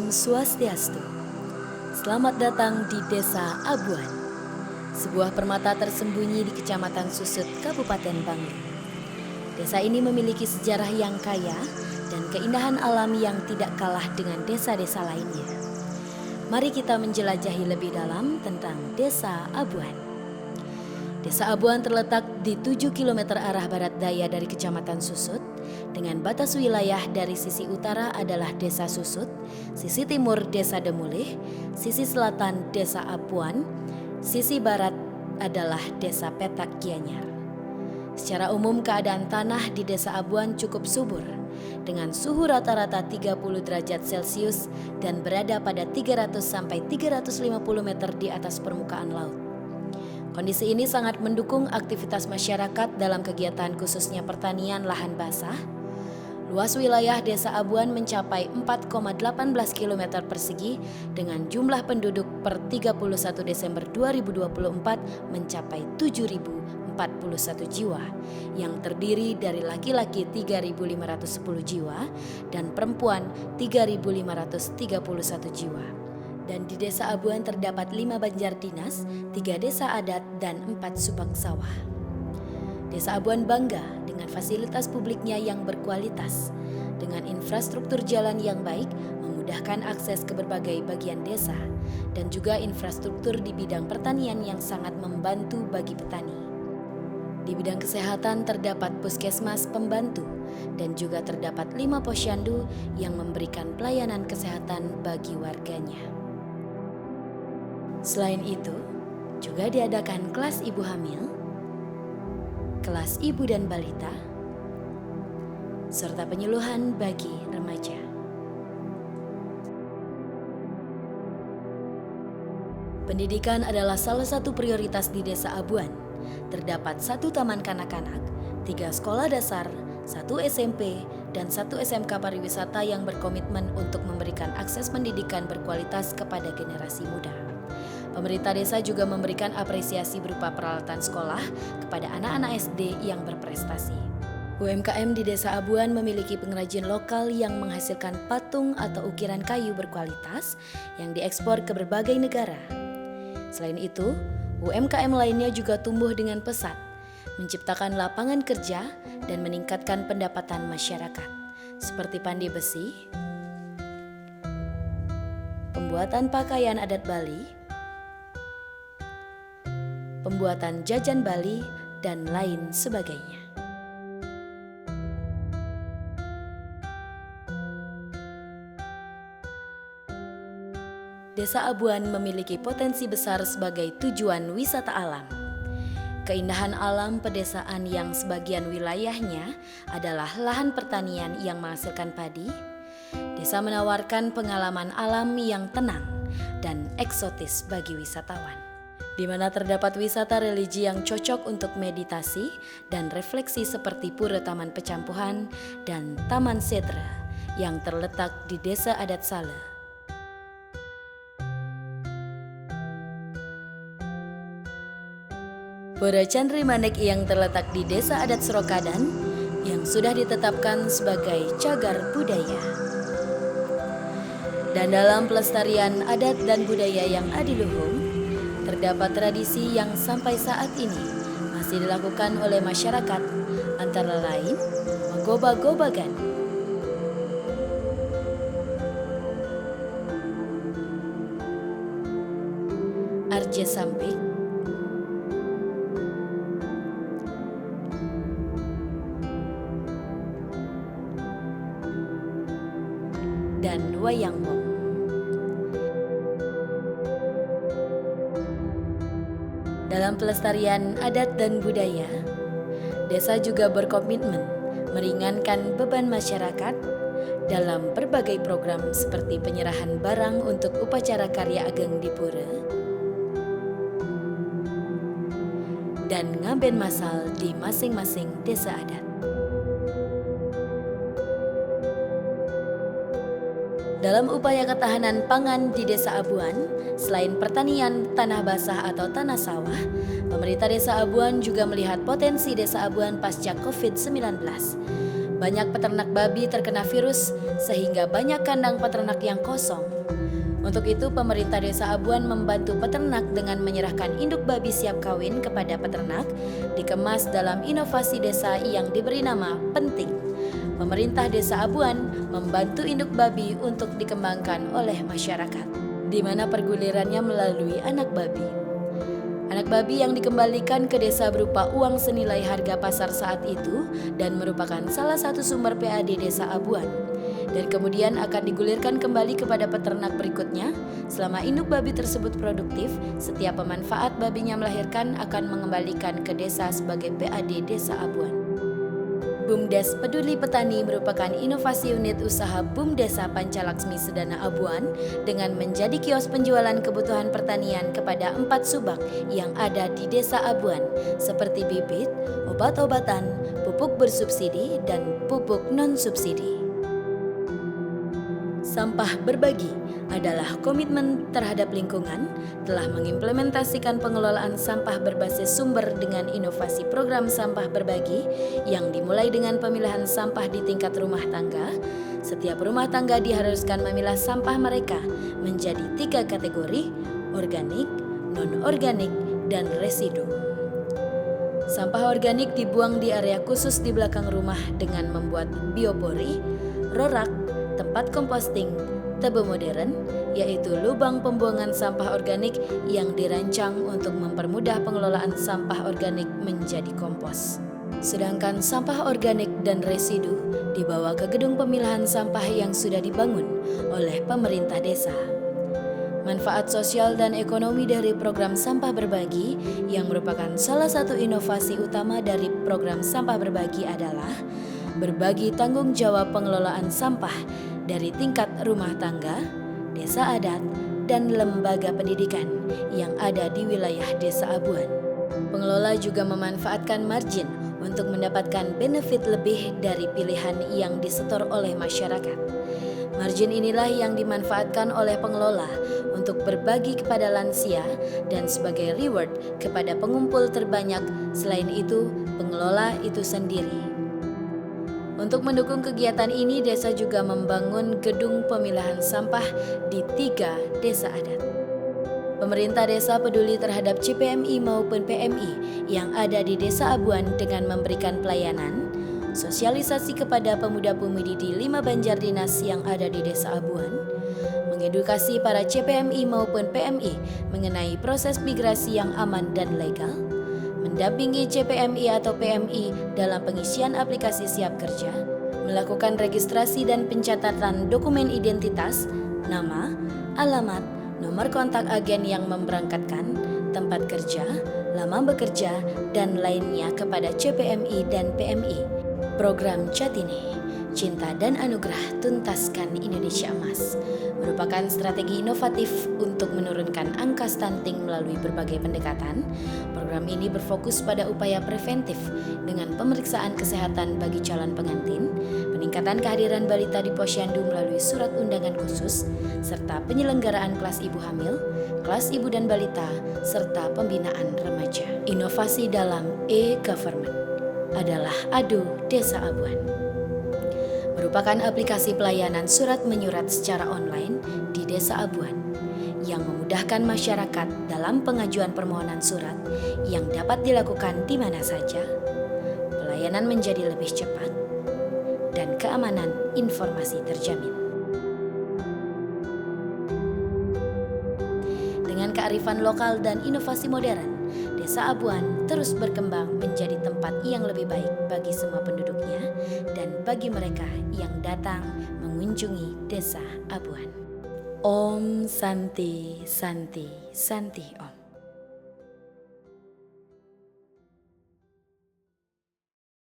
Om Swastiastu. Selamat datang di Desa Abuan, sebuah permata tersembunyi di Kecamatan Susut, Kabupaten Bangli. Desa ini memiliki sejarah yang kaya dan keindahan alam yang tidak kalah dengan desa-desa lainnya. Mari kita menjelajahi lebih dalam tentang Desa Abuan. Desa Abuan terletak di 7 km arah barat daya dari Kecamatan Susut, dengan batas wilayah dari sisi utara adalah Desa Susut, sisi timur Desa Demulih, sisi selatan Desa Abuan, sisi barat adalah Desa Petak Gianyar. Secara umum keadaan tanah di Desa Abuan cukup subur, dengan suhu rata-rata 30 derajat Celcius dan berada pada 300 sampai 350 meter di atas permukaan laut. Kondisi ini sangat mendukung aktivitas masyarakat dalam kegiatan khususnya pertanian lahan basah. Luas wilayah Desa Abuan mencapai 4,18 km persegi dengan jumlah penduduk per 31 Desember 2024 mencapai 7.041 jiwa, yang terdiri dari laki-laki 3.510 jiwa dan perempuan 3.531 jiwa. Dan di Desa Abuan terdapat 5 banjar dinas, 3 desa adat, dan 4 subak sawah. Desa Abuan bangga dengan fasilitas publiknya yang berkualitas, dengan infrastruktur jalan yang baik, memudahkan akses ke berbagai bagian desa, dan juga infrastruktur di bidang pertanian yang sangat membantu bagi petani. Di bidang kesehatan terdapat puskesmas pembantu, dan juga terdapat 5 posyandu yang memberikan pelayanan kesehatan bagi warganya. Selain itu, juga diadakan kelas ibu hamil, kelas ibu dan balita, serta penyuluhan bagi remaja. Pendidikan adalah salah satu prioritas di Desa Abuan. Terdapat 1 taman kanak-kanak, 3 sekolah dasar, 1 SMP, dan 1 SMK pariwisata yang berkomitmen untuk memberikan akses pendidikan berkualitas kepada generasi muda. Pemerintah desa juga memberikan apresiasi berupa peralatan sekolah kepada anak-anak SD yang berprestasi. UMKM di Desa Abuan memiliki pengrajin lokal yang menghasilkan patung atau ukiran kayu berkualitas yang diekspor ke berbagai negara. Selain itu, UMKM lainnya juga tumbuh dengan pesat, menciptakan lapangan kerja dan meningkatkan pendapatan masyarakat, seperti pandai besi, pembuatan pakaian adat Bali, pembuatan jajan Bali, dan lain sebagainya. Desa Abuan memiliki potensi besar sebagai tujuan wisata alam. Keindahan alam pedesaan yang sebagian wilayahnya adalah lahan pertanian yang menghasilkan padi. Desa menawarkan pengalaman alam yang tenang dan eksotis bagi wisatawan, di mana terdapat wisata religi yang cocok untuk meditasi dan refleksi seperti Pura Taman Pecampuhan dan Taman Setra yang terletak di Desa Adat Sale. Pura Chandri Manik yang terletak di Desa Adat Serokadan yang sudah ditetapkan sebagai cagar budaya. Dan dalam pelestarian adat dan budaya yang adiluhung, terdapat tradisi yang sampai saat ini masih dilakukan oleh masyarakat, antara lain Magoba-gobagan, Arje Sampik, dan Wayang Wong. Dalam pelestarian adat dan budaya, desa juga berkomitmen meringankan beban masyarakat dalam berbagai program seperti penyerahan barang untuk upacara karya ageng di pura dan ngaben masal di masing-masing desa adat. Dalam upaya ketahanan pangan di Desa Abuan, selain pertanian tanah basah atau tanah sawah, pemerintah Desa Abuan juga melihat potensi Desa Abuan pasca COVID-19. Banyak peternak babi terkena virus sehingga banyak kandang peternak yang kosong. Untuk itu, pemerintah Desa Abuan membantu peternak dengan menyerahkan induk babi siap kawin kepada peternak, dikemas dalam inovasi desa yang diberi nama Penting. Pemerintah Desa Abuan membantu induk babi untuk dikembangkan oleh masyarakat, di mana pergulirannya melalui anak babi. Anak babi yang dikembalikan ke desa berupa uang senilai harga pasar saat itu dan merupakan salah satu sumber PAD Desa Abuan. Dan kemudian akan digulirkan kembali kepada peternak berikutnya. Selama induk babi tersebut produktif, setiap pemanfaat babinya melahirkan akan mengembalikan ke desa sebagai PAD Desa Abuan. BUMDes Peduli Petani merupakan inovasi unit usaha BUMDesa Pancalaksmi Sedana Abuan dengan menjadi kios penjualan kebutuhan pertanian kepada 4 subak yang ada di Desa Abuan seperti bibit, obat-obatan, pupuk bersubsidi, dan pupuk non-subsidi. Sampah berbagi adalah komitmen terhadap lingkungan, telah mengimplementasikan pengelolaan sampah berbasis sumber dengan inovasi program sampah berbagi yang dimulai dengan pemilahan sampah di tingkat rumah tangga. Setiap rumah tangga diharuskan memilah sampah mereka menjadi 3 kategori: organik, non-organik, dan residu. Sampah organik dibuang di area khusus di belakang rumah dengan membuat biopori, rorak, tempat komposting, tebe modern, yaitu lubang pembuangan sampah organik yang dirancang untuk mempermudah pengelolaan sampah organik menjadi kompos. Sedangkan sampah organik dan residu dibawa ke gedung pemilahan sampah yang sudah dibangun oleh pemerintah desa. Manfaat sosial dan ekonomi dari program sampah berbagi yang merupakan salah satu inovasi utama dari program sampah berbagi adalah berbagi tanggung jawab pengelolaan sampah dari tingkat rumah tangga, desa adat, dan lembaga pendidikan yang ada di wilayah Desa Abuan. Pengelola juga memanfaatkan margin untuk mendapatkan benefit lebih dari pilihan yang disetor oleh masyarakat. Margin inilah yang dimanfaatkan oleh pengelola untuk berbagi kepada lansia dan sebagai reward kepada pengumpul terbanyak. Selain itu, pengelola itu sendiri. Untuk mendukung kegiatan ini, desa juga membangun gedung pemilahan sampah di 3 desa adat. Pemerintah desa peduli terhadap CPMI maupun PMI yang ada di Desa Abuan dengan memberikan pelayanan, sosialisasi kepada pemuda-pemudi di 5 banjar dinas yang ada di Desa Abuan, mengedukasi para CPMI maupun PMI mengenai proses migrasi yang aman dan legal, mendampingi CPMI atau PMI dalam pengisian aplikasi Siap Kerja, melakukan registrasi dan pencatatan dokumen identitas, nama, alamat, nomor kontak agen yang memberangkatkan, tempat kerja, lama bekerja, dan lainnya kepada CPMI dan PMI. Program Catini, Cinta dan Anugerah Tuntaskan Indonesia Emas, merupakan strategi inovatif untuk menurunkan angka stunting melalui berbagai pendekatan. Program ini berfokus pada upaya preventif dengan pemeriksaan kesehatan bagi calon pengantin, peningkatan kehadiran balita di posyandu melalui surat undangan khusus, serta penyelenggaraan kelas ibu hamil, kelas ibu dan balita, serta pembinaan remaja. Inovasi dalam e-government adalah Adu Desa Abuan, merupakan aplikasi pelayanan surat menyurat secara online di Desa Abuan yang memudahkan masyarakat dalam pengajuan permohonan surat yang dapat dilakukan di mana saja. Pelayanan menjadi lebih cepat dan keamanan informasi terjamin. Dengan kearifan lokal dan inovasi modern, Desa Abuan terus berkembang menjadi tempat yang lebih baik bagi semua penduduknya dan bagi mereka yang datang mengunjungi Desa Abuan. Om Santi Santi Santi Om.